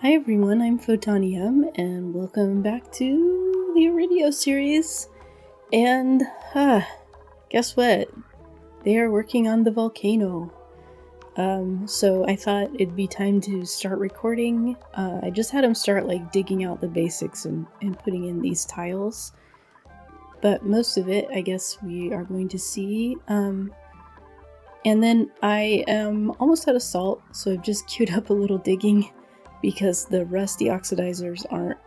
Hi everyone, I'm Photonium, and welcome back to the Aridio series. And, guess what? They are working on the volcano. So I thought it'd be time to start recording. I just had them start digging out the basics and putting in these tiles. But most of it, I guess we are going to see. And then I am almost out of salt, so I've just queued up a little digging because the rust deoxidizers aren't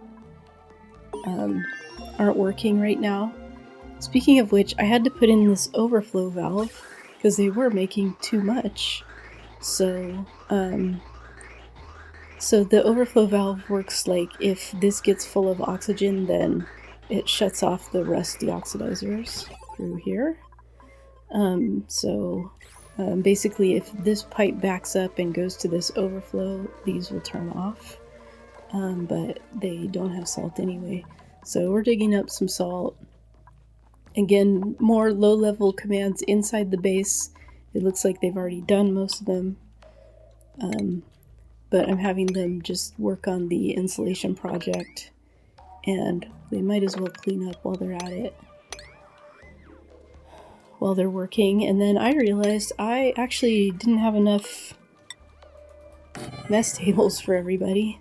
working right now. Speaking of which, I had to put in this overflow valve because they were making too much. So the overflow valve works like if this gets full of oxygen, then it shuts off the rust deoxidizers through here. Basically, if this pipe backs up and goes to this overflow, these will turn off. But they don't have salt anyway. So we're digging up some salt. Again, more low-level commands inside the base. It looks like they've already done most of them. But I'm having them just work on the insulation project. And they might as well clean up while they're at it. While they're working. And then I realized I actually didn't have enough mess tables for everybody.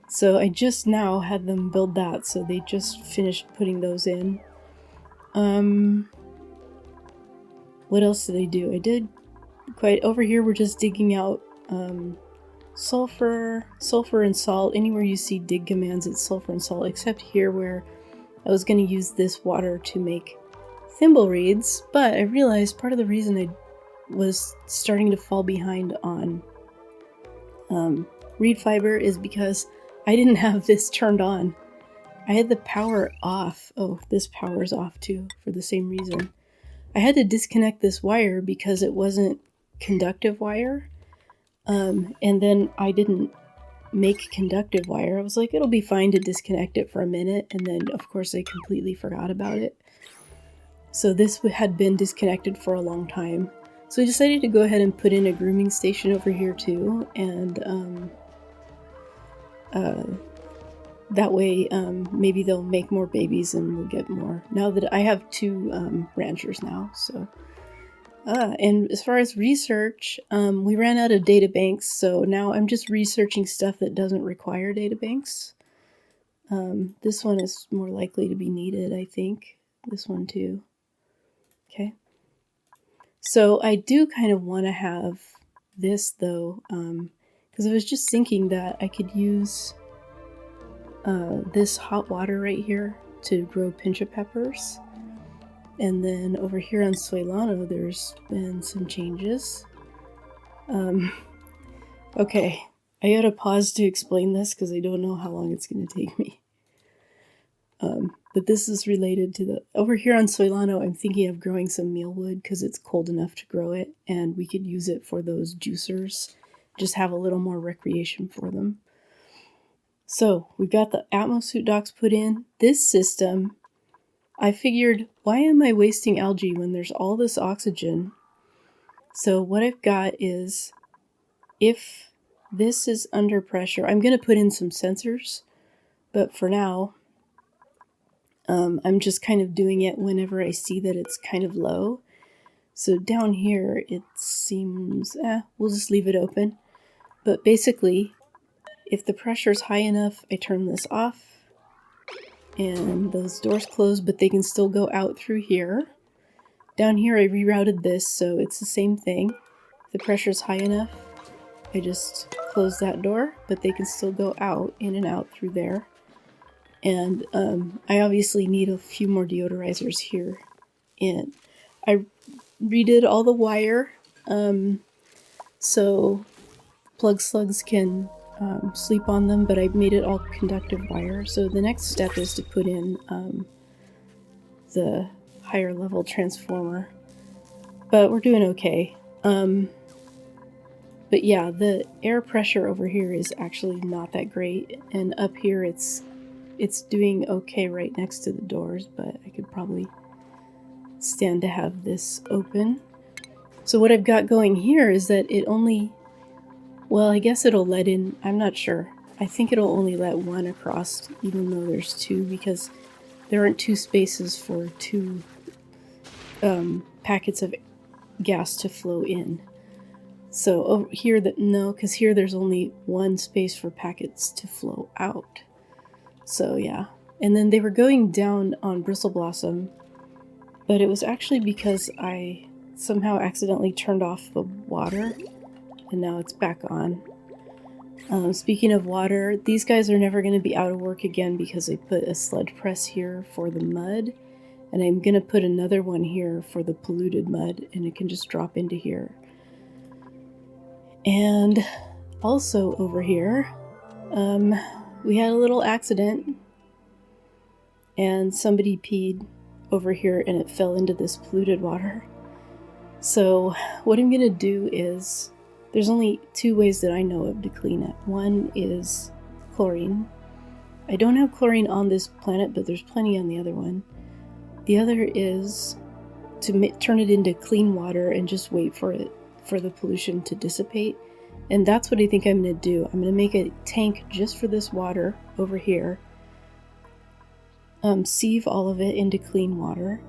So I just now had them build that, so they just finished putting those in. What else did I do? I did quite... Over here we're just digging out sulfur and salt. Anywhere you see dig commands, it's sulfur and salt, except here where I was going to use this water to make thimble reeds, but I realized part of the reason I was starting to fall behind on reed fiber is because I didn't have this turned on. I had the power off. Oh, this power is off too, for the same reason. I had to disconnect this wire because it wasn't conductive wire. And then I didn't make conductive wire. I was like, it'll be fine to disconnect it for a minute. And then, of course, I completely forgot about it. So this had been disconnected for a long time. So I decided to go ahead and put in a grooming station over here too. And that way, maybe they'll make more babies and we'll get more. Now that I have two ranchers now, so. And as far as research, we ran out of databanks, so now I'm just researching stuff that doesn't require databanks. This one is more likely to be needed, I think. This one too. Okay. So I do kind of want to have this though, because I was just thinking that I could use this hot water right here to grow pincha peppers. And then over here on Solano, there's been some changes. Okay, I gotta pause to explain this because I don't know how long it's gonna take me. But this is related to the... Over here on Solano, I'm thinking of growing some mealwood because it's cold enough to grow it, and we could use it for those juicers. Just have a little more recreation for them. So, we've got the atmosuit docks put in. This system, I figured, why am I wasting algae when there's all this oxygen? So what I've got is, if this is under pressure, I'm going to put in some sensors, but for now, I'm just kind of doing it whenever I see that it's kind of low. So down here, it seems, we'll just leave it open. But basically, if the pressure's high enough, I turn this off. And those doors close, but they can still go out through here. Down here, I rerouted this, so it's the same thing. If the pressure's high enough, I just close that door, but they can still go out, in and out through there. And I obviously need a few more deodorizers here. And I redid all the wire, so plug slugs can sleep on them, but I made it all conductive wire. So the next step is to put in the higher level transformer. But we're doing okay. But yeah, the air pressure over here is actually not that great. And up here it's doing okay right next to the doors, but I could probably stand to have this open. So what I've got going here is that it only... Well, I guess it'll let in... I'm not sure. I think it'll only let one across, even though there's two, because there aren't two spaces for two packets of gas to flow in. So over here, no, because here there's only one space for packets to flow out. So yeah. And then they were going down on Bristle Blossom, but it was actually because I somehow accidentally turned off the water, and now it's back on. Speaking of water, these guys are never going to be out of work again because I put a sludge press here for the mud, and I'm going to put another one here for the polluted mud, and it can just drop into here. And also over here, we had a little accident, and somebody peed over here and it fell into this polluted water. So what I'm going to do is, there's only two ways that I know of to clean it. One is chlorine. I don't have chlorine on this planet, but there's plenty on the other one. The other is to turn it into clean water and just wait for the pollution to dissipate. And that's what I think I'm going to do. I'm going to make a tank just for this water over here. Sieve all of it into clean water,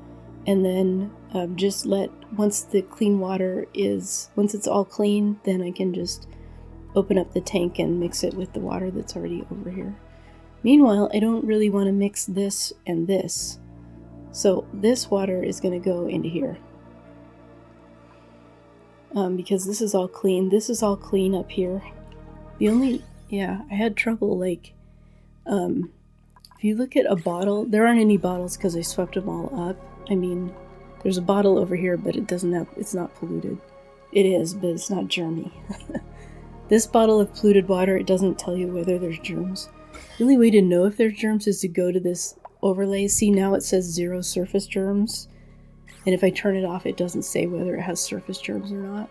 and then just once the clean water once it's all clean, then I can just open up the tank and mix it with the water that's already over here. Meanwhile, I don't really want to mix this and this, so this water is going to go into here. Because this is all clean. This is all clean up here. I had trouble, if you look at a bottle, there aren't any bottles because I swept them all up. I mean, there's a bottle over here, but it's not polluted. It is, but it's not germy. This bottle of polluted water, it doesn't tell you whether there's germs. The only way to know if there's germs is to go to this overlay. See, now it says 0 surface germs. And if I turn it off, it doesn't say whether it has surface germs or not.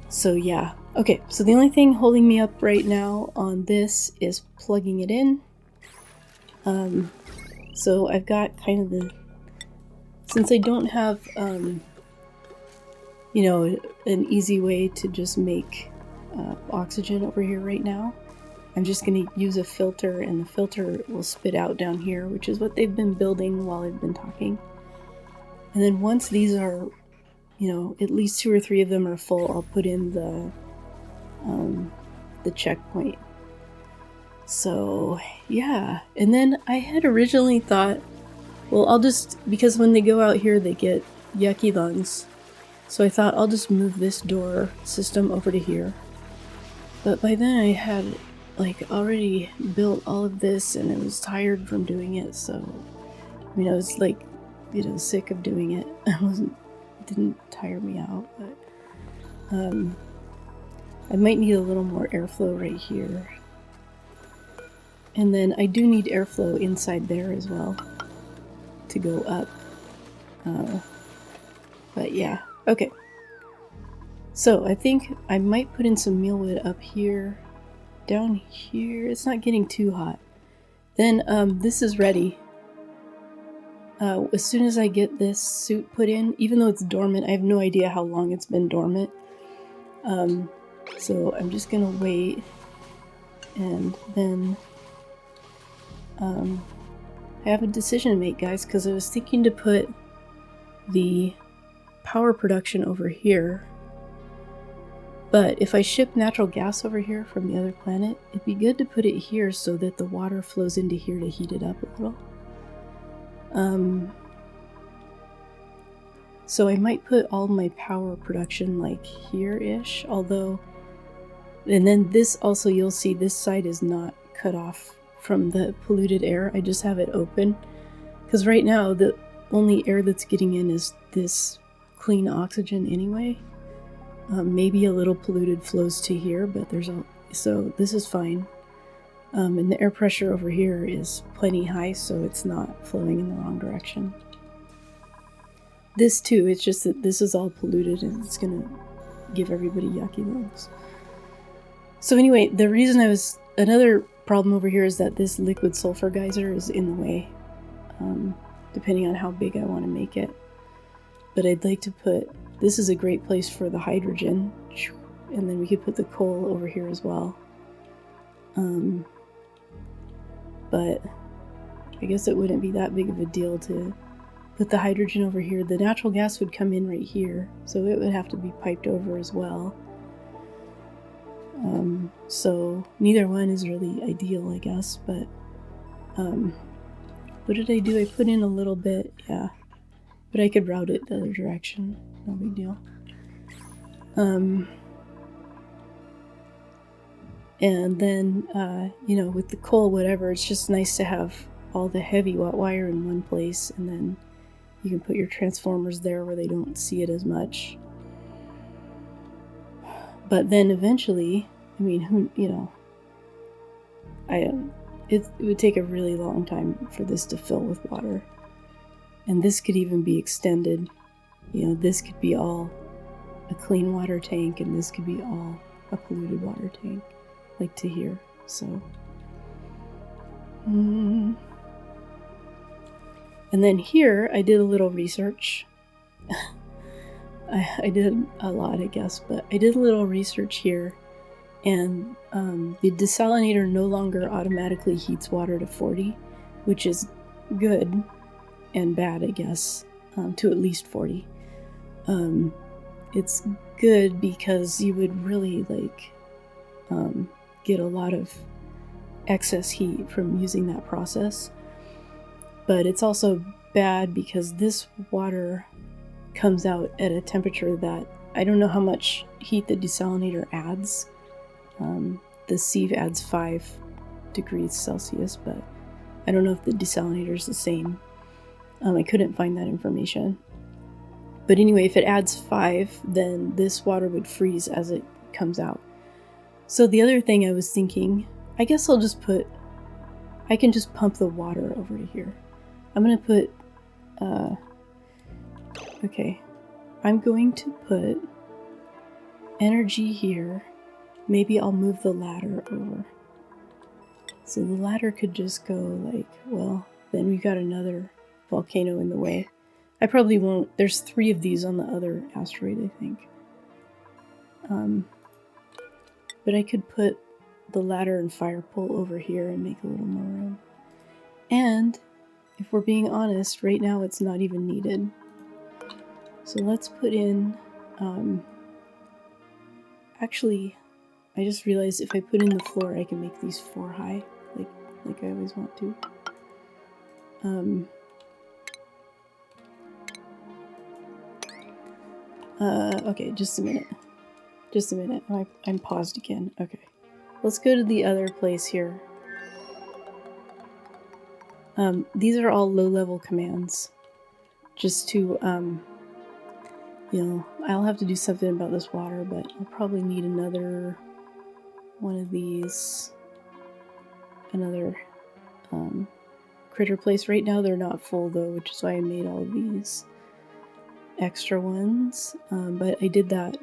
So yeah. Okay, so the only thing holding me up right now on this is plugging it in. So I've got kind of since I don't have, an easy way to just make oxygen over here right now, I'm just going to use a filter, and the filter will spit out down here, which is what they've been building while I've been talking. And then once these are, at least 2 or 3 of them are full, I'll put in the checkpoint. So, yeah. And then I had originally thought, well, because when they go out here, they get yucky lungs. So I thought I'll just move this door system over to here. But by then I had, already built all of this, and I was tired from doing it. So, I was, sick of doing it. It didn't tire me out, but, I might need a little more airflow right here. And then I do need airflow inside there as well to go up. But yeah, okay. So I think I might put in some mealwood up here. Down here, it's not getting too hot. Then this is ready. As soon as I get this suit put in, even though it's dormant, I have no idea how long it's been dormant. So I'm just gonna wait, and then I have a decision to make, guys, because I was thinking to put the power production over here, but if I ship natural gas over here from the other planet, it'd be good to put it here so that the water flows into here to heat it up a little. So I might put all my power production here-ish, although, and then this also, you'll see this side is not cut off from the polluted air. I just have it open, because right now the only air that's getting in is this clean oxygen anyway. Maybe a little polluted flows to here, but so this is fine. And the air pressure over here is plenty high, so it's not flowing in the wrong direction. This too, it's just that this is all polluted and it's gonna give everybody yucky lungs. So anyway, the reason another problem over here is that this liquid sulfur geyser is in the way, depending on how big I want to make it. But I'd like to this is a great place for the hydrogen, and then we could put the coal over here as well. But I guess it wouldn't be that big of a deal to put the hydrogen over here. The natural gas would come in right here, so it would have to be piped over as well. So neither one is really ideal, I guess, but what did I do? I put in a little bit, yeah, but I could route it the other direction, no big deal. And then, you know, with the coal, whatever, it's just nice to have all the heavy wire in one place, and then you can put your transformers there where they don't see it as much. But then eventually, I mean, who, you know, it would take a really long time for this to fill with water. And this could even be extended. You know, this could be all a clean water tank, and this could be all a polluted water tank, like to here. So, and then here I did a little research. I did a lot, I guess, but I did a little research here, and the desalinator no longer automatically heats water to 40, which is good and bad, I guess, to at least 40. It's good because you would really get a lot of excess heat from using that process, but it's also bad because this water comes out at a temperature that I don't know how much heat the desalinator adds. The sieve adds 5 degrees Celsius, but I don't know if the desalinator is the same. I couldn't find that information. But anyway, if it adds 5, then this water would freeze as it comes out. So the other thing I was thinking, I guess I can just pump the water over to here. I'm going to put, okay, I'm going to put energy here. Maybe I'll move the ladder over. So the ladder could just go well, then we've got another volcano in the way. I probably won't. There's 3 of these on the other asteroid, I think. But I could put the ladder and fire pole over here and make a little more room. And if we're being honest, right now it's not even needed. So let's put in, actually, I just realized if I put in the floor, I can make these 4 high, like I always want to. Okay, just a minute. Just a minute. I'm paused again. Okay. Let's go to the other place here. These are all low-level commands. Just to, you know, I'll have to do something about this water, but I'll probably need another one of these. Another, critter place. Right now they're not full though, which is why I made all of these extra ones. But I did that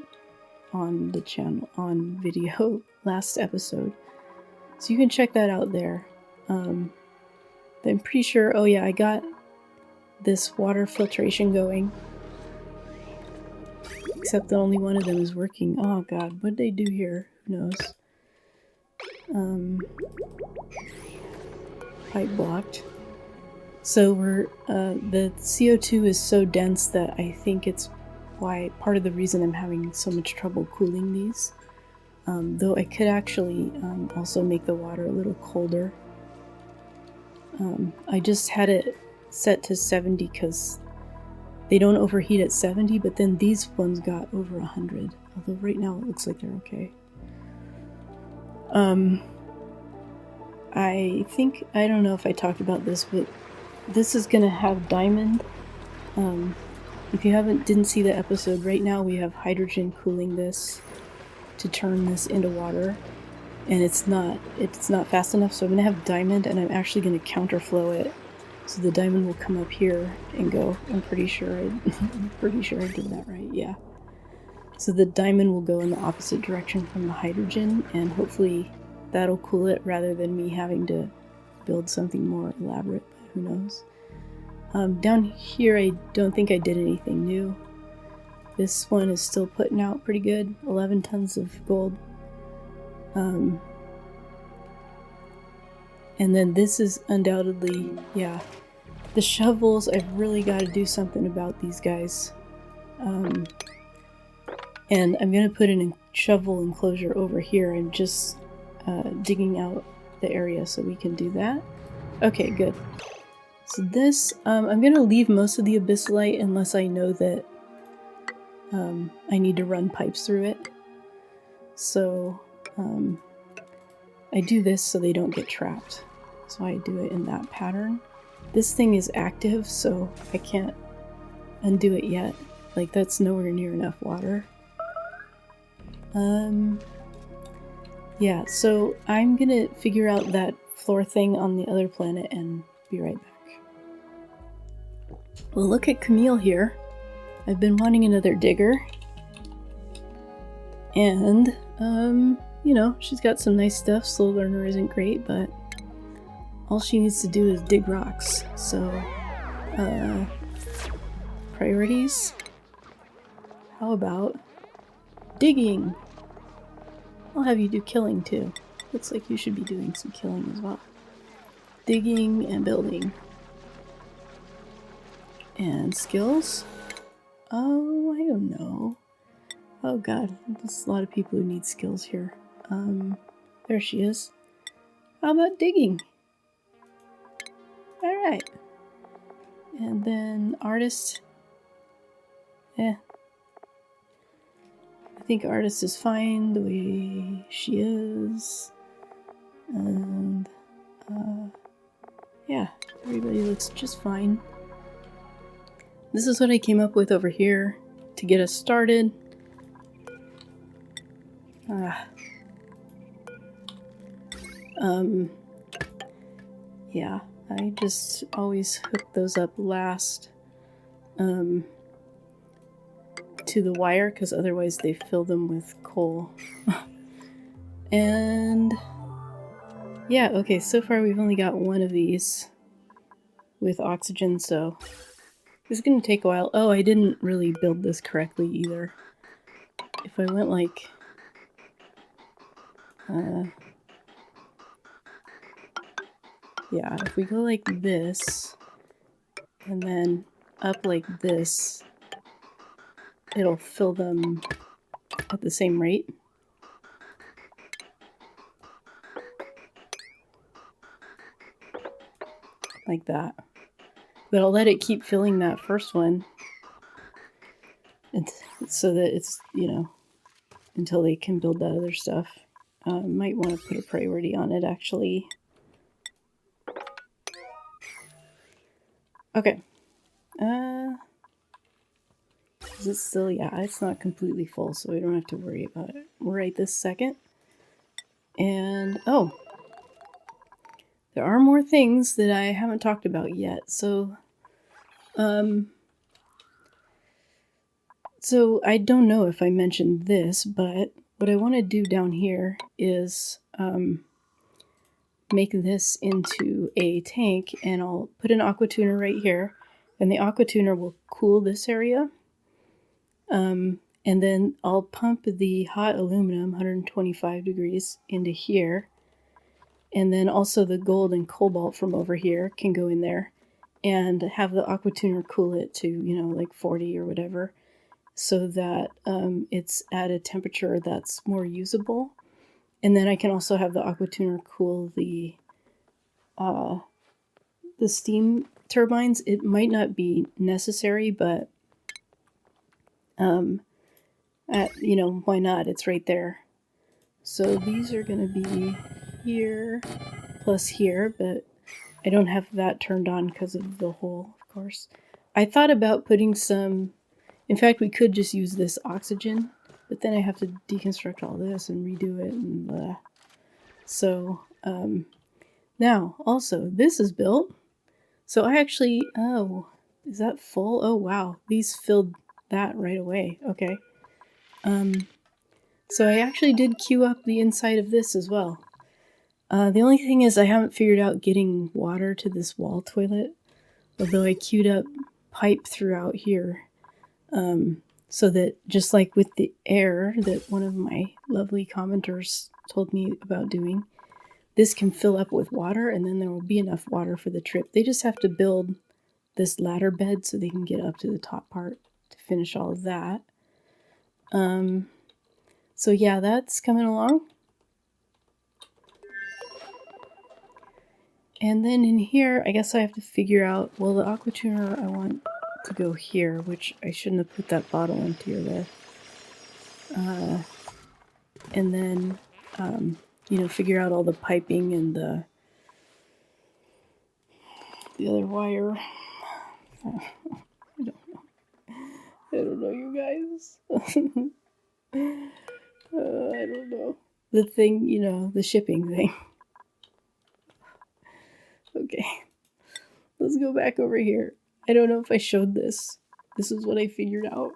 on the channel, on video, last episode. So you can check that out there. I'm pretty sure, oh yeah, I got this water filtration going. Except that only one of them is working. Oh god, what did they do here? Who knows? Pipe blocked. So we're, the CO2 is so dense that I think it's part of the reason I'm having so much trouble cooling these. Though I could actually also make the water a little colder. I just had it set to 70 because they don't overheat at 70, but then these ones got over 100. Although right now it looks like they're okay. I think, I don't know if I talked about this, but this is gonna have diamond. If you didn't see the episode, right now we have hydrogen cooling this to turn this into water, and it's not fast enough, so I'm gonna have diamond, and I'm actually gonna counterflow it, so the diamond will come up here and go. I'm pretty sure I did that right. Yeah. So the diamond will go in the opposite direction from the hydrogen, and hopefully that'll cool it rather than me having to build something more elaborate, but who knows. Down here I don't think I did anything new. This one is still putting out pretty good, 11 tons of gold. And then this is undoubtedly, yeah. The shovels, I've really got to do something about these guys. And I'm going to put a shovel enclosure over here. I'm just digging out the area so we can do that. Okay, good. So this, I'm going to leave most of the abyssalite unless I know that I need to run pipes through it. So I do this so they don't get trapped. So I do it in that pattern. This thing is active, so I can't undo it yet. Like, that's nowhere near enough water. Yeah, so I'm gonna figure out that floor thing on the other planet and be right back. Well, look at Camille here. I've been wanting another digger. And, you know, she's got some nice stuff. Slow learner isn't great, but all she needs to do is dig rocks. So, priorities. How about digging? I'll have you do killing too. Looks like you should be doing some killing as well. Digging and building. And skills? Oh, I don't know. Oh god, there's a lot of people who need skills here. There she is. How about digging? Alright. And then artist. I think artist is fine the way she is. And, yeah, everybody looks just fine. This is what I came up with over here to get us started. Yeah, I just always hook those up last to the wire because otherwise they fill them with coal. And yeah, okay, so far we've only got one of these with oxygen, so it's gonna take a while. Oh, I didn't really build this correctly either. If I went like yeah, if we go like this and then up like this, it'll fill them at the same rate. Like that. But I'll let it keep filling that first one. So that it's, you know, until they can build that other stuff. Might want to put a priority on it, actually. Okay. Is it still? Yeah, it's not completely full, so we don't have to worry about it right this second. And, oh. There are more things that I haven't talked about yet. So I don't know if I mentioned this, but what I want to do down here is make this into a tank, and I'll put an aqua tuner right here, and the aqua tuner will cool this area. And then I'll pump the hot aluminum, 125 degrees, into here. And then also the gold and cobalt from over here can go in there and have the aqua tuner cool it to, you know, like 40 or whatever, so that it's at a temperature that's more usable. And then I can also have the aqua tuner cool the steam turbines. It might not be necessary, but you know, why not? It's right there. So these are going to be here plus here, but I don't have that turned on because of the hole, of course. I thought about putting some, in fact, we could just use this oxygen, but then I have to deconstruct all this and redo it and blah. So, now, also, this is built. So I actually, oh, is that full? Oh, wow. These filled that right away. Okay. So I actually did queue up the inside of this as well. The only thing is I haven't figured out getting water to this wall toilet, although I queued up pipe throughout here, so that just like with the air that one of my lovely commenters told me about doing, this can fill up with water, and then there will be enough water for the trip. They just have to build this ladder bed so they can get up to the top part to finish all of that. So yeah, that's coming along. And then in here, I guess I have to figure out, well, the aqua tuner I want to go here, which I shouldn't have put that bottle emptier there. And then, you know, figure out all the piping and the other wire. I don't know, you guys. I don't know. The thing, you know, the shipping thing. Okay, let's go back over here. I don't know if I showed this. This is what I figured out.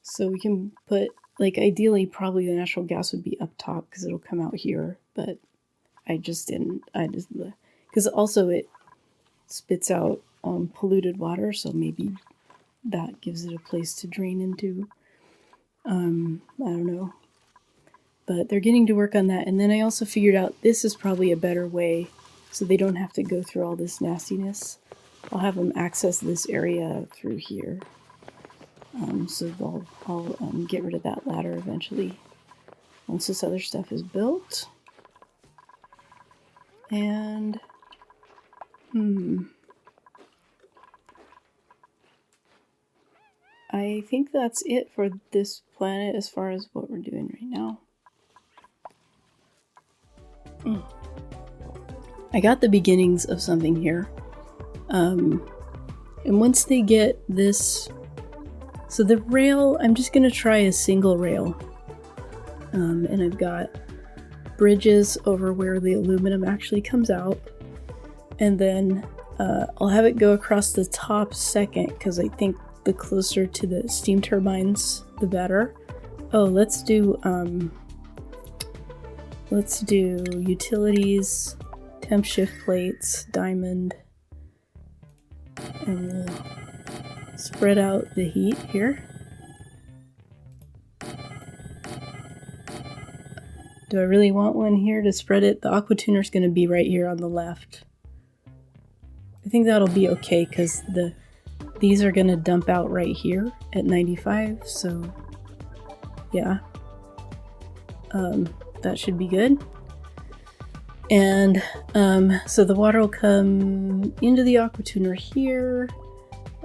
So we can put, like, ideally, probably the natural gas would be up top because it'll come out here, but I just didn't. Because also it spits out polluted water, so maybe that gives it a place to drain into. I don't know. But they're getting to work on that. And then I also figured out this is probably a better way so they don't have to go through all this nastiness. I'll have them access this area through here. So I'll get rid of that ladder eventually once this other stuff is built. And I think that's it for this planet as far as what we're doing right now. I got the beginnings of something here. And once they get this... So the rail, I'm just going to try a single rail. And I've got bridges over where the aluminum actually comes out. And then I'll have it go across the top second, because I think the closer to the steam turbines, the better. Oh, let's do utilities, temp shift plates, diamond, and we'll spread out the heat here. Do I really want one here to spread it? The aqua tuner's going to be right here on the left. I think that'll be okay because these are going to dump out right here at 95, so yeah. That should be good. And so the water will come into the aqua tuner here.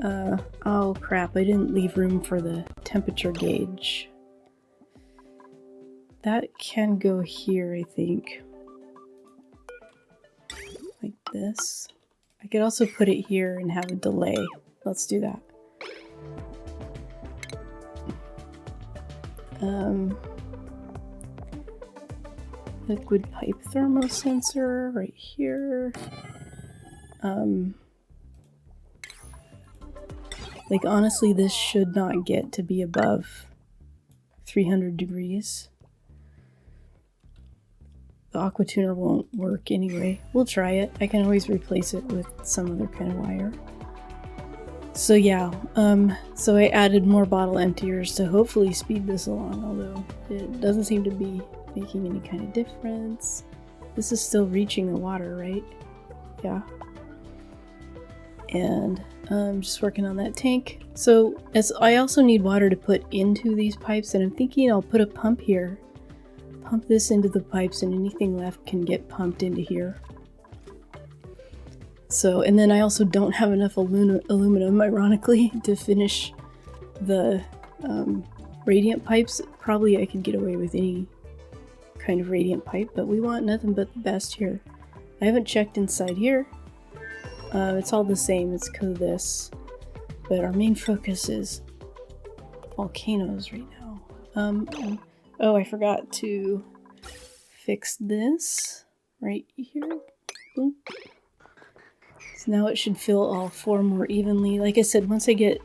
Oh crap, I didn't leave room for the temperature gauge. That can go here, I think. Like this. I could also put it here and have a delay. Let's do that. Liquid pipe thermosensor right here. Like honestly, this should not get to be above 300 degrees. The aqua tuner won't work anyway. We'll try it. I can always replace it with some other kind of wire. So yeah, so I added more bottle emptiers to hopefully speed this along, although it doesn't seem to be making any kind of difference. This is still reaching the water, right? Yeah. And I'm just working on that tank. So as I also need water to put into these pipes, and I'm thinking I'll put a pump here. Pump this into the pipes, and anything left can get pumped into here. So, and then I also don't have enough aluminum, ironically, to finish the radiant pipes. Probably I could get away with any kind of radiant pipe, but we want nothing but the best here. I haven't checked inside here. It's all the same, it's because of this. But our main focus is volcanoes right now. Oh, I forgot to fix this right here. Boom. So now it should fill all 4 more evenly. Like I said, once I get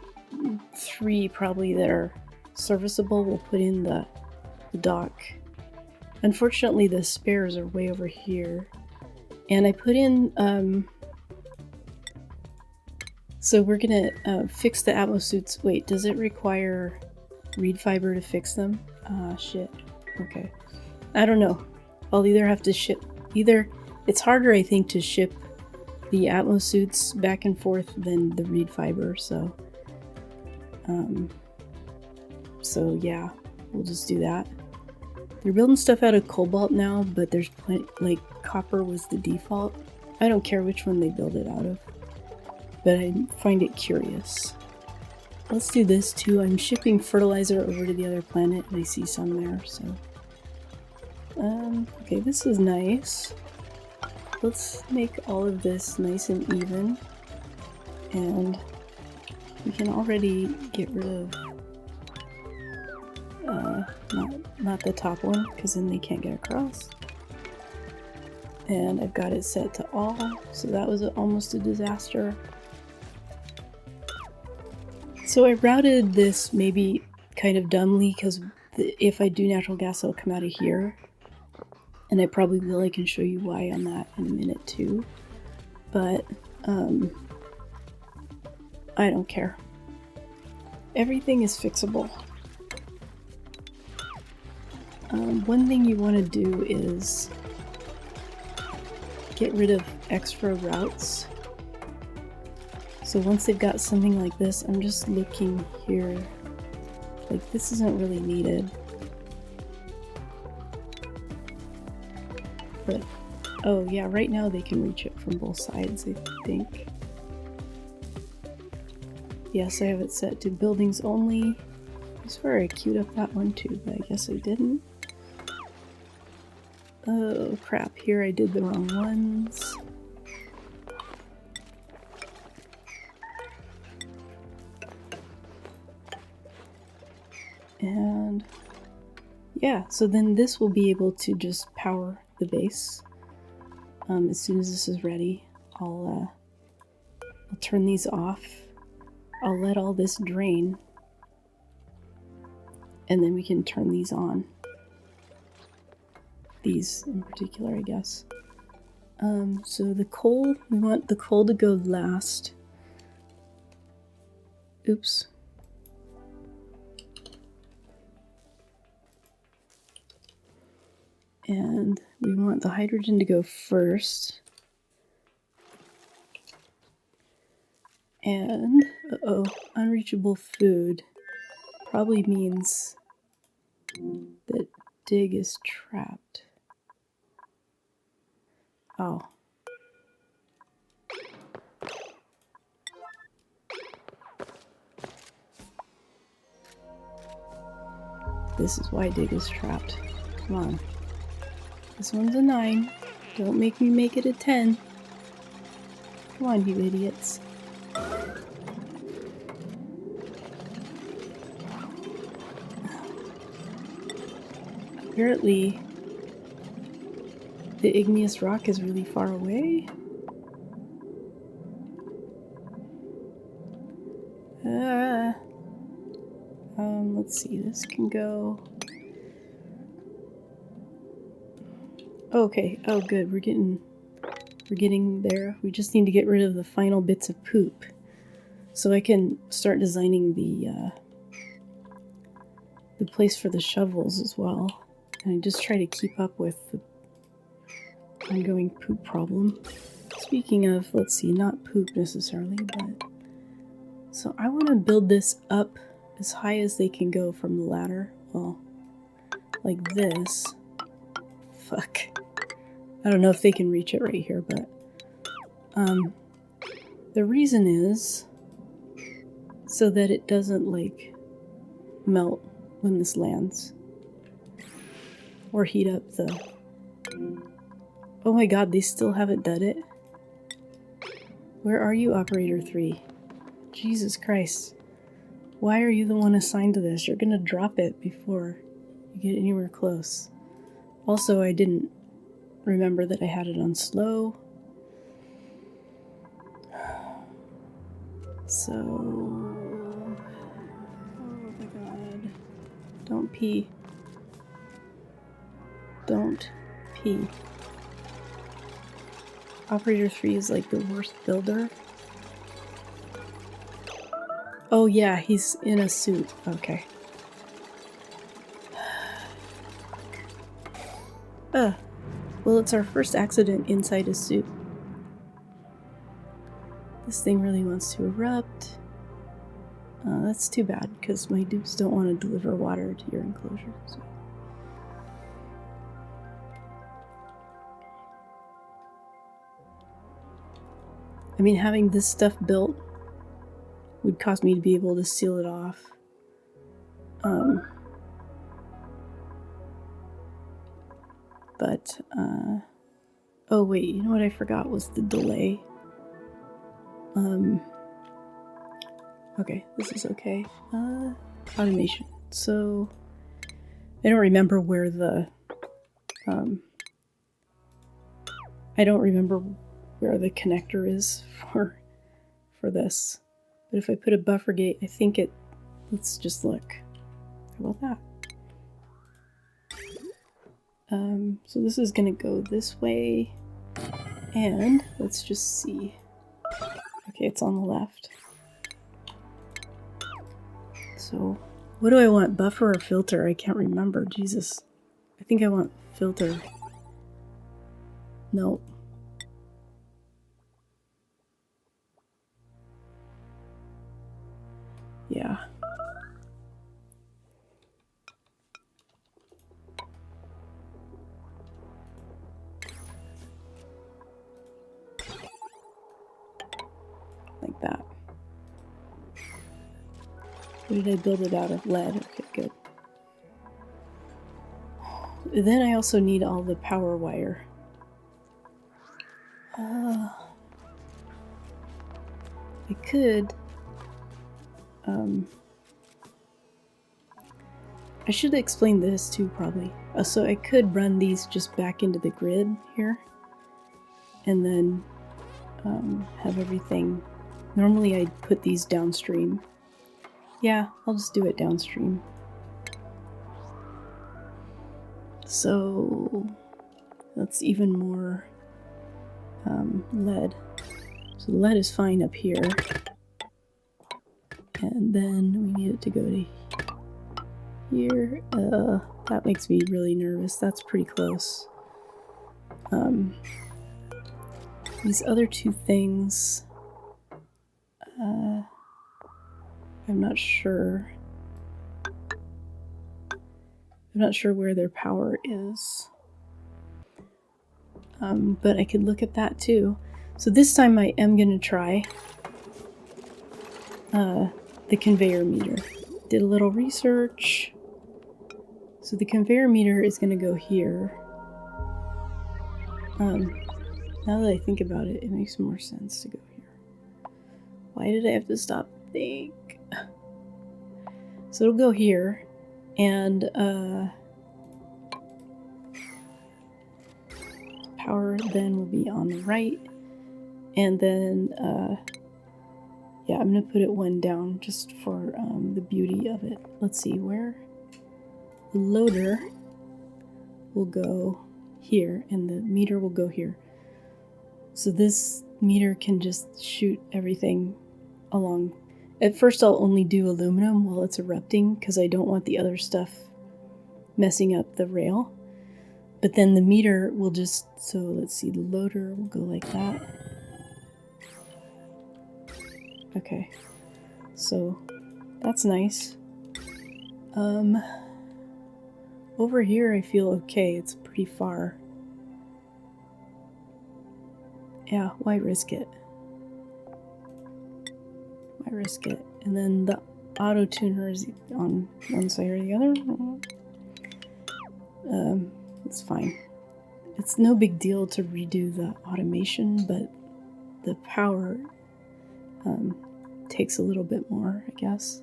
3 probably that are serviceable, we'll put in the dock. Unfortunately, the spares are way over here. And I put in, so we're gonna fix the atmosuits. Wait, does it require reed fiber to fix them? Ah, shit. Okay. I don't know. I'll either have to ship Either it's harder, I think, to ship the atmosuits back and forth than the reed fiber, so yeah, we'll just do that. They're building stuff out of cobalt now, but there's plenty, like copper was the default. I don't care which one they build it out of, but I find it curious. Let's do this too. I'm shipping fertilizer over to the other planet and I see some there, so. Okay, this is nice. Let's make all of this nice and even. And we can already get rid of not the top one, because then they can't get across. And I've got it set to all, so that was almost a disaster. So I routed this maybe kind of dumbly, because if I do natural gas, it'll come out of here. And I probably will. I can show you why on that in a minute too. But I don't care. Everything is fixable. One thing you want to do is get rid of extra routes. So once they've got something like this, I'm just looking here, like this isn't really needed. But, oh yeah, right now they can reach it from both sides, I think. Yes, I have it set to buildings only. I swear I queued up that one too, but I guess I didn't. Oh crap, here I did the wrong ones. And yeah, so then this will be able to just power the base. As soon as this is ready, I'll turn these off. I'll let all this drain, and then we can turn these on. These in particular, I guess. So the coal, we want the coal to go last. Oops. And we want the hydrogen to go first. And, uh-oh, unreachable food probably means that dig is trapped. Oh. This is why dig is trapped. Come on. This one's a 9. Don't make me make it a 10. Come on, you idiots. Apparently, the igneous rock is really far away. Let's see, this can go... Okay, oh good, we're getting there. We just need to get rid of the final bits of poop. So I can start designing the place for the shovels as well. And I just try to keep up with the ongoing poop problem. Speaking of, let's see, not poop necessarily, but... So I want to build this up as high as they can go from the ladder. Well, like this. Fuck. I don't know if they can reach it right here, but... the reason is so that it doesn't, like, melt when this lands. Or heat up the... Oh my god, they still haven't done it? Where are you, Operator 3? Jesus Christ. Why are you the one assigned to this? You're gonna drop it before you get anywhere close. Also, I didn't remember that I had it on slow. So... Oh my god. Don't pee. Don't pee. Operator 3 is like the worst builder. Oh yeah, he's in a suit. Okay. Well, it's our first accident inside a suit. This thing really wants to erupt. That's too bad, because my dupes don't want to deliver water to your enclosure. So. I mean, having this stuff built would cause me to be able to seal it off. Oh wait, you know what I forgot was the delay. Okay, this is okay. Automation. So, I don't remember where the, I don't remember where the connector is for this. But if I put a buffer gate, I think it, let's just look. How about that? So this is gonna go this way, and let's just see. Okay, it's on the left. So, what do I want, buffer or filter? I can't remember, Jesus. I think I want filter. Nope. Yeah. Like that. What did I build it out of? Lead. Okay, good. Then I also need all the power wire. I could... I should explain this too, probably. So I could run these just back into the grid here. And then have everything... Normally I'd put these downstream. Yeah, I'll just do it downstream. So that's even more lead. So the lead is fine up here. And then we need it to go to here. That makes me really nervous. That's pretty close. These other two things, I'm not sure. I'm not sure where their power is. But I could look at that too. So this time I am going to try the conveyor meter. Did a little research. So the conveyor meter is going to go here. Now that I think about it, it makes more sense to go here. Why did I have to stop and think? So it'll go here, and power then will be on the right, and then yeah, I'm gonna put it one down just for the beauty of it. Let's see, where the loader will go here and the meter will go here. So this meter can just shoot everything along. At first I'll only do aluminum while it's erupting because I don't want the other stuff messing up the rail. But then the meter will just, so let's see, the loader will go like that. Okay, so that's nice. Over here I feel okay, it's pretty far. Yeah, why risk it? Why risk it? And then the auto tuner is on one side or the other. It's fine. It's no big deal to redo the automation, but the power takes a little bit more, I guess.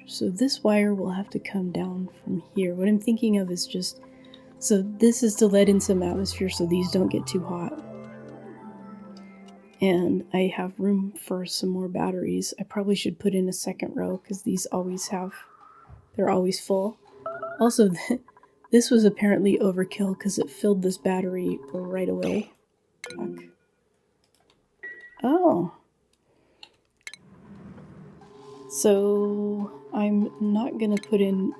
So this wire will have to come down from here. What I'm thinking of is just, so this is to let in some atmosphere so these don't get too hot. And I have room for some more batteries. I probably should put in a second row because these always have, they're always full. Also, this was apparently overkill because it filled this battery right away. Fuck. Oh. So I'm not gonna put in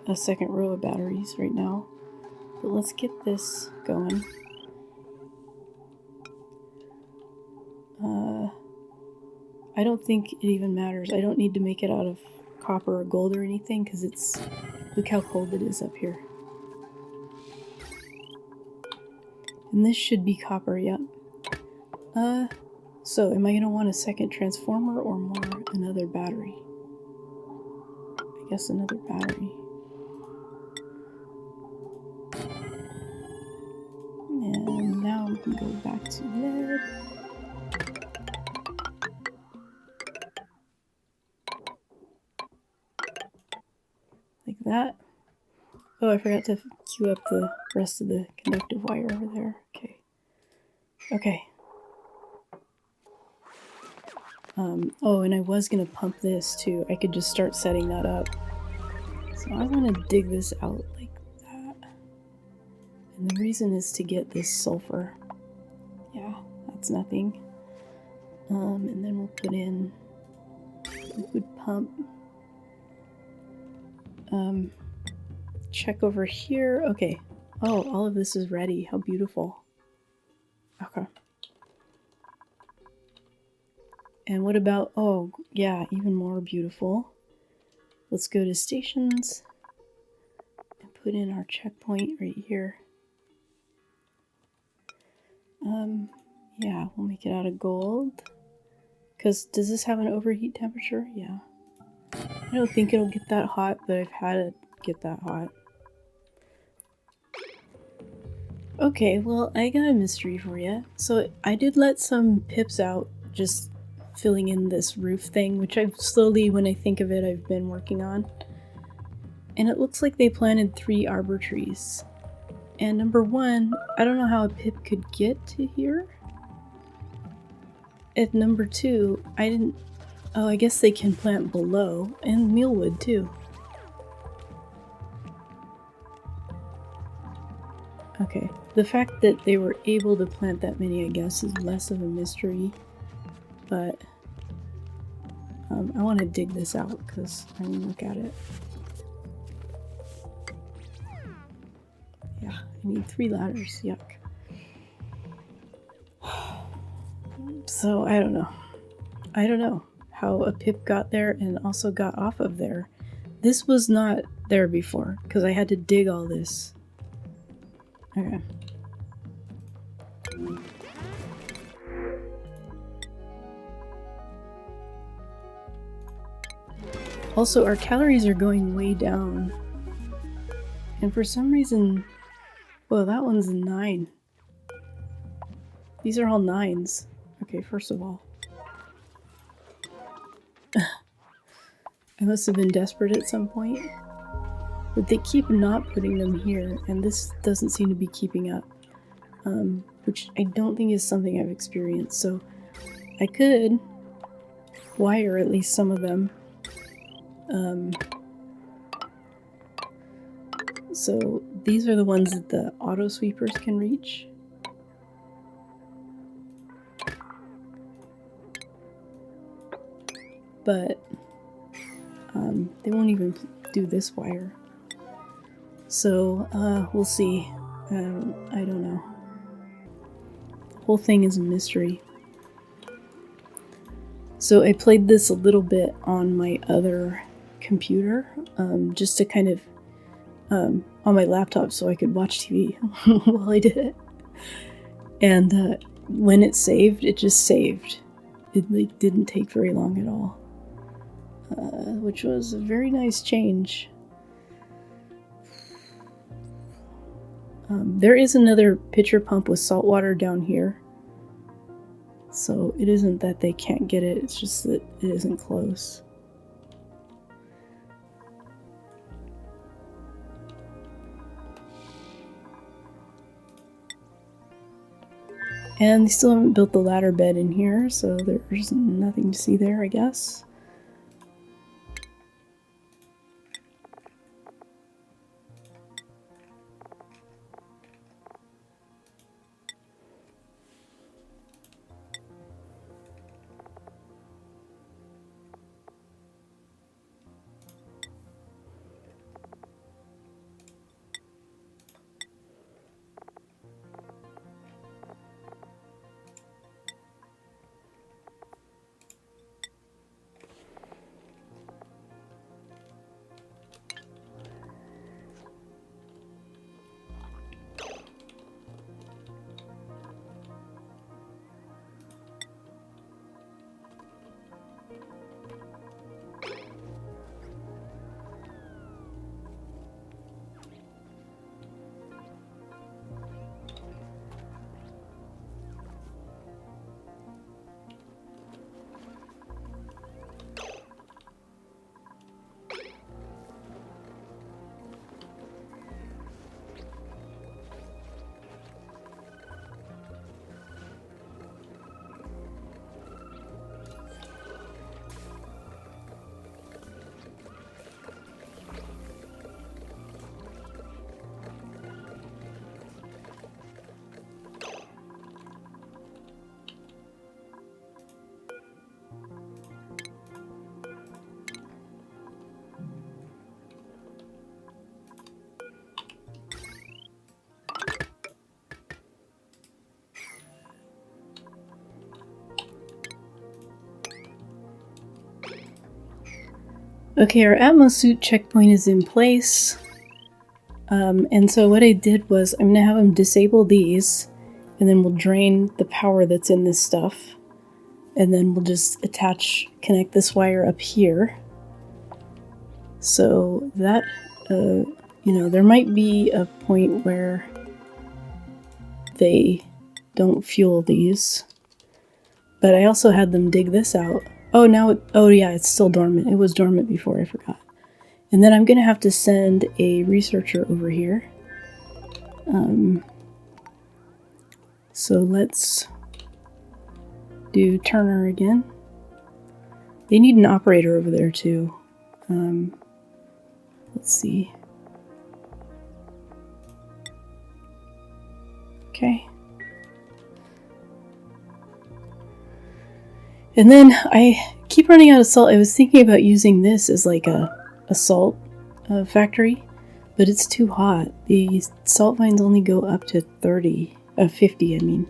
a second row of batteries right now, but let's get this going. I don't think it even matters. I don't need to make it out of copper or gold or anything because look how cold it is up here. And this should be copper, yep. So am I gonna want a second transformer or another battery? I guess another battery. And now we can go back to lead. Like that. Oh, I forgot to queue up the rest of the conductive wire over there. Okay. Okay. Oh, and I was gonna pump this too. I could just start setting that up. So I want to dig this out like that. And the reason is to get this sulfur. Yeah, that's nothing. And then we'll put in liquid pump. Check over here. Okay. Oh, all of this is ready. How beautiful. Okay. And what about, oh, yeah, even more beautiful. Let's go to stations and put in our checkpoint right here. Yeah, we'll make it out of gold. Because does this have an overheat temperature? Yeah. I don't think it'll get that hot, but I've had it get that hot. Okay, well, I got a mystery for you. So I did let some pips out, just filling in this roof thing, which I've slowly, when I think of it, I've been working on. And it looks like they planted 3 arbor trees. And number 1, I don't know how a pip could get to here. And number 2, oh, I guess they can plant below, and mealwood too. Okay, the fact that they were able to plant that many, I guess, is less of a mystery, but I want to dig this out because I want to look at it. Yeah, I need 3 ladders, yuck. So, I don't know. I don't know how a pip got there and also got off of there. This was not there before because I had to dig all this. Okay. Also, our calories are going way down. And for some reason... Whoa, that one's a 9. These are all 9s. Okay, first of all. I must have been desperate at some point. But they keep not putting them here, and this doesn't seem to be keeping up. Which I don't think is something I've experienced, so I could wire at least some of them. So these are the ones that the auto sweepers can reach. But they won't even do this wire. So we'll see. I don't know. The whole thing is a mystery. So I played this a little bit on my other computer, just to kind of on my laptop so I could watch TV while I did it. And when it saved, it just saved. It like didn't take very long at all, which was a very nice change. There is another pitcher pump with salt water down here, so it isn't that they can't get it, it's just that it isn't close. And they still haven't built the ladder bed in here, so there's nothing to see there, I guess. Okay, our atmosuit checkpoint is in place. And so what I did was I'm gonna have them disable these, and then we'll drain the power that's in this stuff. And then we'll just connect this wire up here. So that, you know, there might be a point where they don't fuel these. But I also had them dig this out. Oh, oh yeah, it's still dormant. It was dormant before, I forgot. And then I'm gonna have to send a researcher over here. So let's do Turner again. They need an operator over there too. Let's see. Okay. And then I keep running out of salt. I was thinking about using this as like a salt factory, but it's too hot. The salt mines only go up to 50, I mean.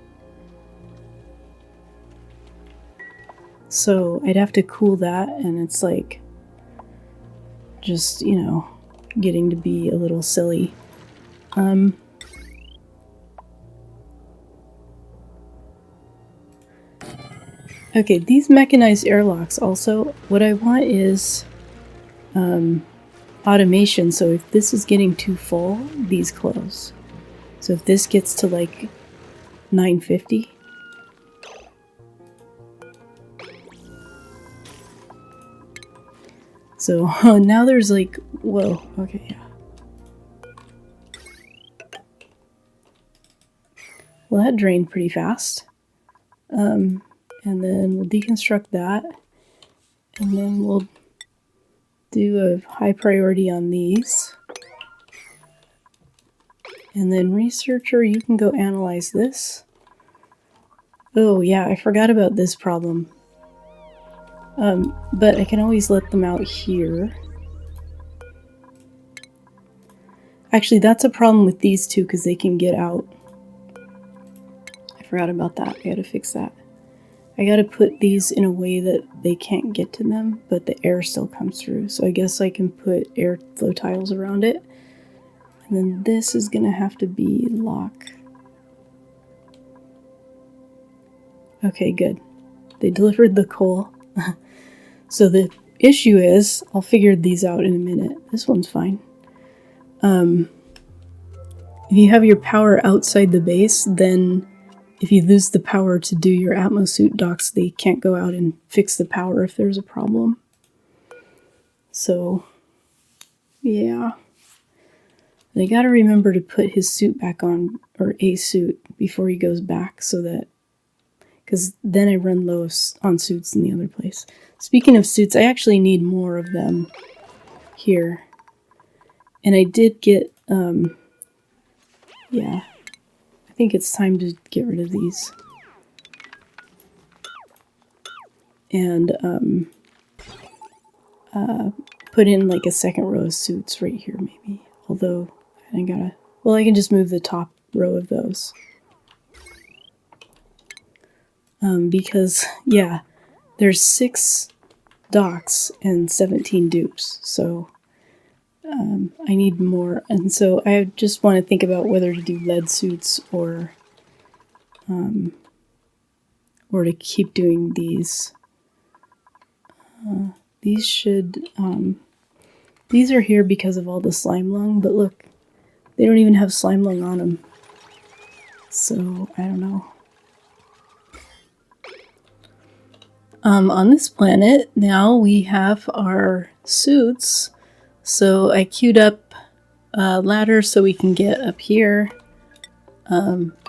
So I'd have to cool that, and it's like just, you know, getting to be a little silly. Okay, these mechanized airlocks also, what I want is automation, so if this is getting too full, these close. So if this gets to like 950, so now there's like, whoa, okay, yeah. Well, that drained pretty fast. And then we'll deconstruct that, and then we'll do a high priority on these. And then researcher, you can go analyze this. Oh yeah, I forgot about this problem. But I can always let them out here. Actually, that's a problem with these two because they can get out. I forgot about that. I gotta fix that. I gotta put these in a way that they can't get to them, but the air still comes through. So I guess I can put airflow tiles around it. And then this is gonna have to be lock. Okay, good. They delivered the coal. So the issue is, I'll figure these out in a minute. This one's fine. If you have your power outside the base, then if you lose the power to do your atmosuit docks, they can't go out and fix the power if there's a problem. So, yeah. They gotta remember to put his suit back on, or a suit, before he goes back, so that, because then I run low on suits in the other place. Speaking of suits, I actually need more of them here. And I did get, yeah. I think it's time to get rid of these. And put in like a second row of suits right here maybe. Although I gotta, well, I can just move the top row of those. Because yeah, there's 6 docks and 17 dupes, so I need more, and so I just want to think about whether to do lead suits or to keep doing these. These should, these are here because of all the slime lung, but look, they don't even have slime lung on them. So, I don't know. On this planet, now we have our suits. So I queued up a ladder so we can get up here.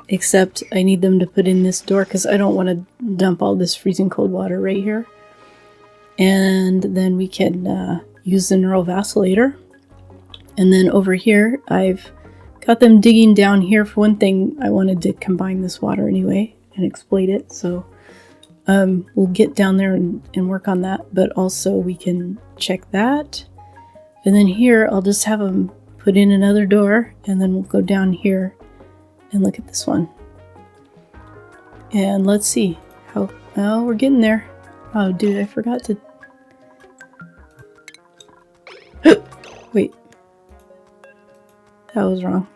Except I need them to put in this door because I don't want to dump all this freezing cold water right here. And then we can use the neural vacillator. And then over here, I've got them digging down here. For one thing, I wanted to combine this water anyway and exploit it. So we'll get down there and work on that. But also we can check that. And then here, I'll just have them put in another door. And then we'll go down here and look at this one. And let's see how, oh, we're getting there. Oh, dude, I forgot to, Wait. That was wrong.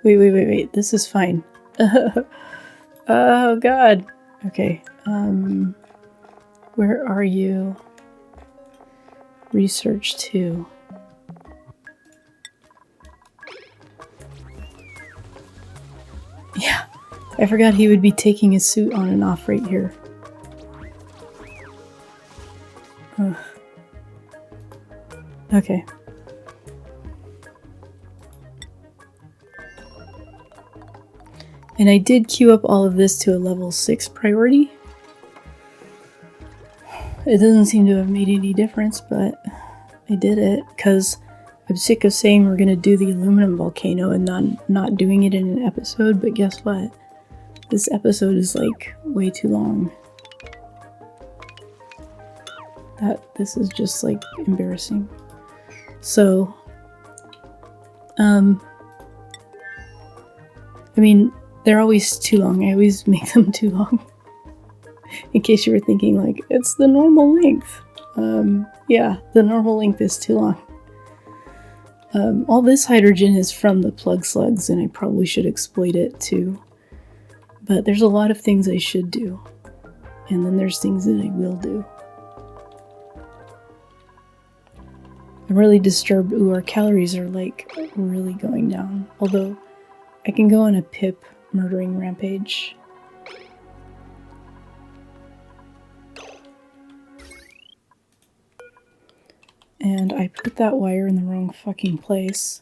Wait. This is fine. Oh, God. Okay. Where are you? Research 2. Yeah. I forgot he would be taking his suit on and off right here. Ugh. Okay. And I did queue up all of this to a level 6 priority. It doesn't seem to have made any difference, but I did it because I'm sick of saying we're going to do the aluminum volcano and not doing it in an episode, but guess what? This episode is like way too long. This is just like embarrassing. So, I mean, they're always too long. I always make them too long. In case you were thinking, like, it's the normal length. Yeah, the normal length is too long. All this hydrogen is from the plug slugs, and I probably should exploit it too. But there's a lot of things I should do. And then there's things that I will do. I'm really disturbed. Ooh, our calories are like really going down. Although I can go on a pip murdering rampage. And I put that wire in the wrong fucking place.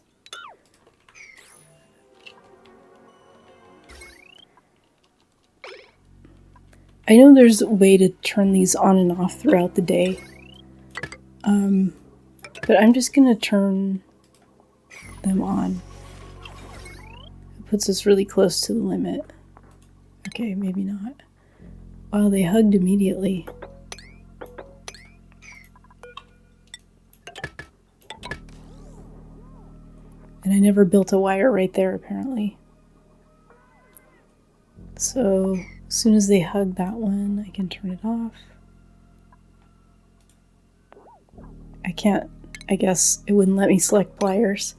I know there's a way to turn these on and off throughout the day. But I'm just gonna turn them on. It puts us really close to the limit. Okay, maybe not. Wow, they hugged immediately. And I never built a wire right there, apparently. So, as soon as they hug that one, I can turn it off. I can't, I guess it wouldn't let me select wires.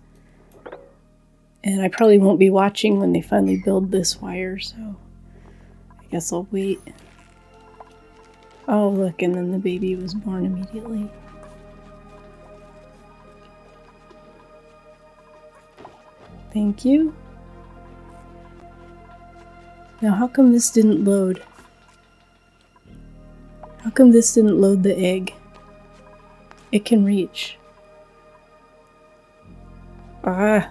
And I probably won't be watching when they finally build this wire, so I guess I'll wait. Oh, look, and then the baby was born immediately. Thank you. Now, how come this didn't load? How come this didn't load the egg? It can reach. Ah.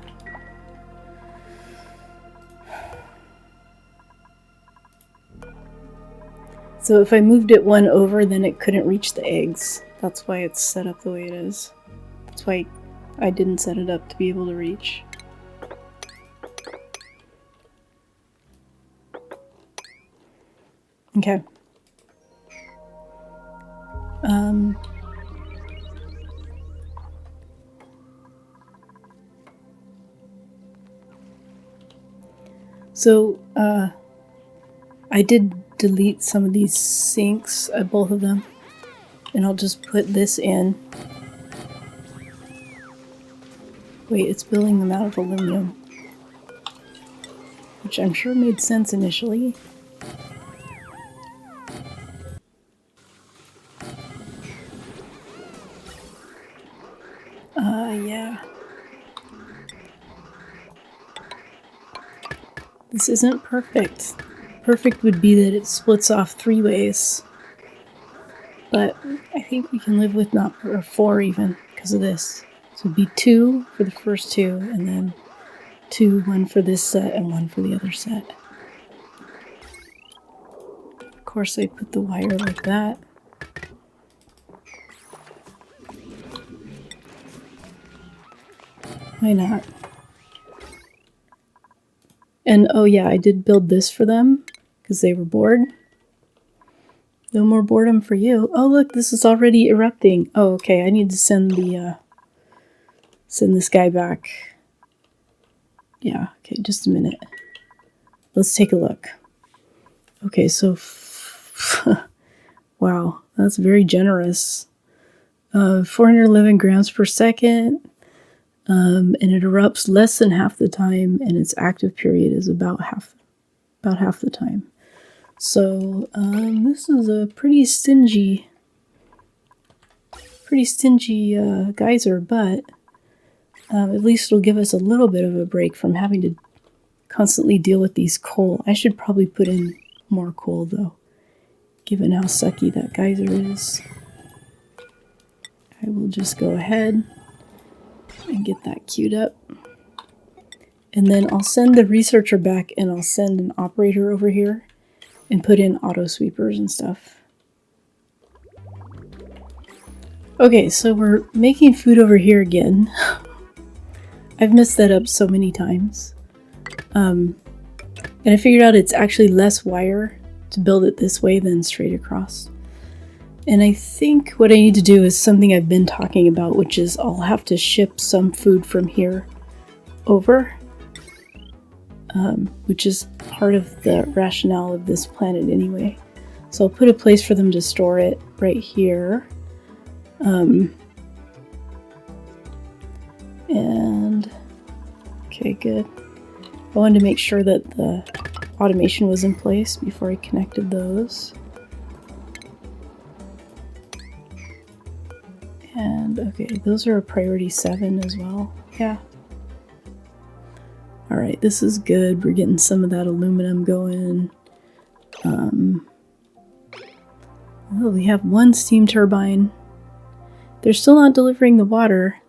So if I moved it one over, then it couldn't reach the eggs. That's why it's set up the way it is. That's why I didn't set it up to be able to reach. Okay. So, I did delete some of these sinks, both of them, and I'll just put this in. Wait, it's building them out of aluminum, which I'm sure made sense initially. Yeah. This isn't perfect. Perfect would be that it splits off 3 ways. But I think we can live with not, or 4 even, because of this. So it'd be 2 for the first 2, and then 2, 1 for this set, and 1 for the other set. Of course, I put the wire like that. Why not? And oh yeah, I did build this for them because they were bored. No more boredom for you. Oh look, this is already erupting. Oh okay, I need to send this guy back. Yeah, okay, just a minute. Let's take a look. Okay, so wow, that's very generous. 411 grams per second. And it erupts less than half the time, and its active period is about half the time. So this is a pretty stingy geyser, but at least it'll give us a little bit of a break from having to constantly deal with these coal. I should probably put in more coal though, given how sucky that geyser is. I will just go ahead and get that queued up. And then I'll send the researcher back, and I'll send an operator over here and put in auto sweepers and stuff. Okay, so we're making food over here again. I've messed that up so many times. And I figured out it's actually less wire to build it this way than straight across. And I think what I need to do is something I've been talking about, which is I'll have to ship some food from here over. Which is part of the rationale of this planet anyway. So I'll put a place for them to store it right here. And okay, good. I wanted to make sure that the automation was in place before I connected those. And okay, those are a priority 7 as well. Yeah. Alright, this is good. We're getting some of that aluminum going. Oh, we have one steam turbine. They're still not delivering the water.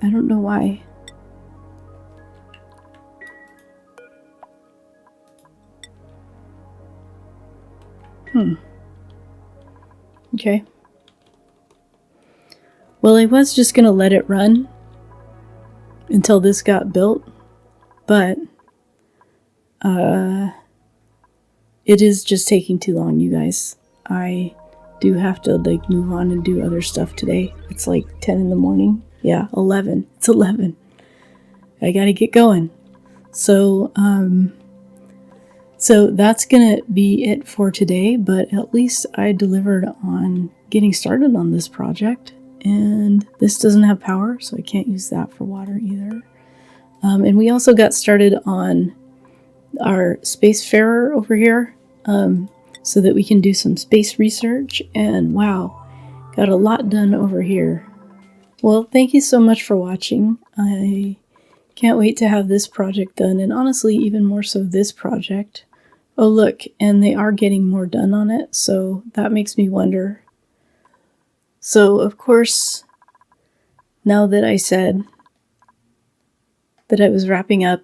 I don't know why. Okay. Well, I was just gonna let it run until this got built, but it is just taking too long, you guys. I do have to like move on and do other stuff today. It's like 10 in the morning. Yeah, 11. It's 11. I gotta get going. So that's gonna be it for today, but at least I delivered on getting started on this project. And this doesn't have power, so I can't use that for water either. And we also got started on our spacefarer over here, so that we can do some space research. And wow, got a lot done over here. Well, thank you so much for watching. I can't wait to have this project done, and honestly, even more so this project. Oh look, and they are getting more done on it, so that makes me wonder. So, of course, now that I said that I was wrapping up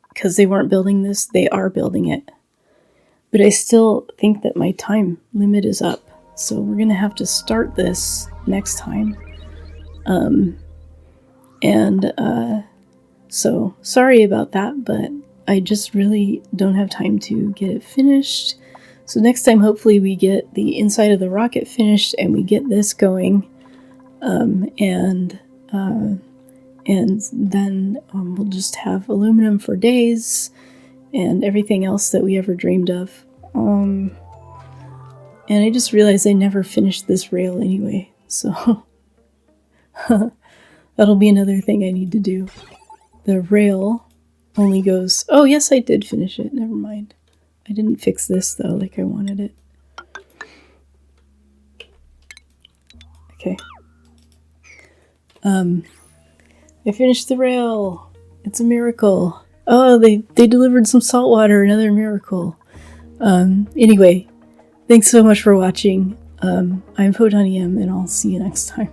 because they weren't building this, they are building it. But I still think that my time limit is up. So we're going to have to start this next time. So sorry about that, but I just really don't have time to get it finished. So next time, hopefully we get the inside of the rocket finished and we get this going. And then we'll just have aluminum for days and everything else that we ever dreamed of. And I just realized I never finished this rail anyway, so that'll be another thing I need to do. The rail only goes... Oh, yes, I did finish it. Never mind. I didn't fix this, though, like I wanted it. Okay. I finished the rail. It's a miracle. Oh, they delivered some salt water. Another miracle. Anyway, thanks so much for watching. I'm PhotonEM, and I'll see you next time.